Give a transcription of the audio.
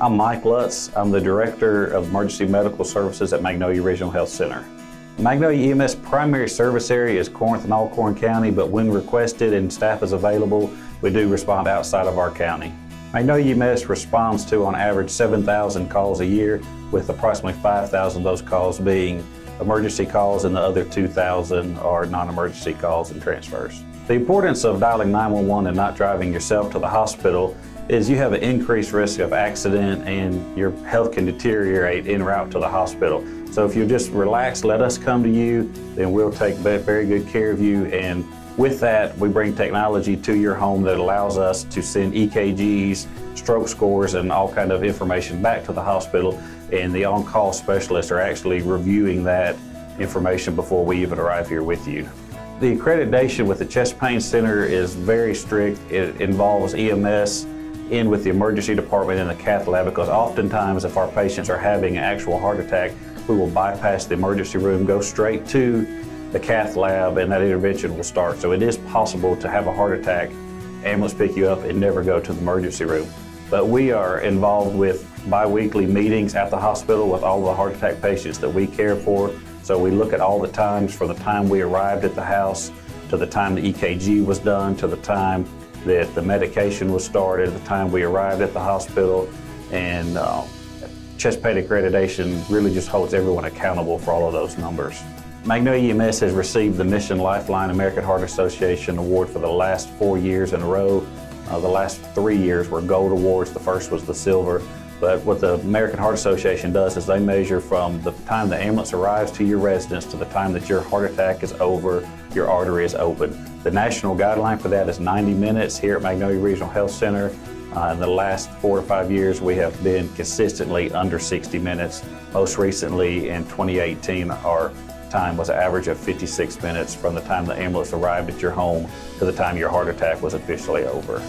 I'm Mike Lutz. I'm the Director of Emergency Medical Services at Magnolia Regional Health Center. Magnolia EMS primary service area is Corinth and Alcorn County, but when requested and staff is available, we do respond outside of our county. Magnolia EMS responds to on average 7,000 calls a year, with approximately 5,000 of those calls being emergency calls and the other 2,000 are non-emergency calls and transfers. The importance of dialing 911 and not driving yourself to the hospital is you have an increased risk of accident and your health can deteriorate en route to the hospital. So if you just relax, let us come to you, then we'll take very good care of you. And with that, we bring technology to your home that allows us to send EKGs, stroke scores, and all kind of information back to the hospital. And the on-call specialists are actually reviewing that information before we even arrive here with you. The accreditation with the Chest Pain Center is very strict. It involves EMS in with the emergency department and the cath lab, because oftentimes if our patients are having an actual heart attack, we will bypass the emergency room, go straight to the cath lab, and that intervention will start. So it is possible to have a heart attack, ambulance pick you up, and never go to the emergency room. But we are involved with bi-weekly meetings at the hospital with all the heart attack patients that we care for. So we look at all the times from the time we arrived at the house to the time the EKG was done, to the time that the medication was started, the time we arrived at the hospital, and chest pain accreditation really just holds everyone accountable for all of those numbers. Magnolia EMS has received the Mission Lifeline American Heart Association Award for the last 4 years in a row. The last 3 years were gold awards. The first was the silver. But what the American Heart Association does is they measure from the time the ambulance arrives to your residence to the time that your heart attack is over, your artery is open. The national guideline for that is 90 minutes. Here at Magnolia Regional Health Center, in the last 4 to 5 years, we have been consistently under 60 minutes. Most recently in 2018, our time was an average of 56 minutes from the time the ambulance arrived at your home to the time your heart attack was officially over.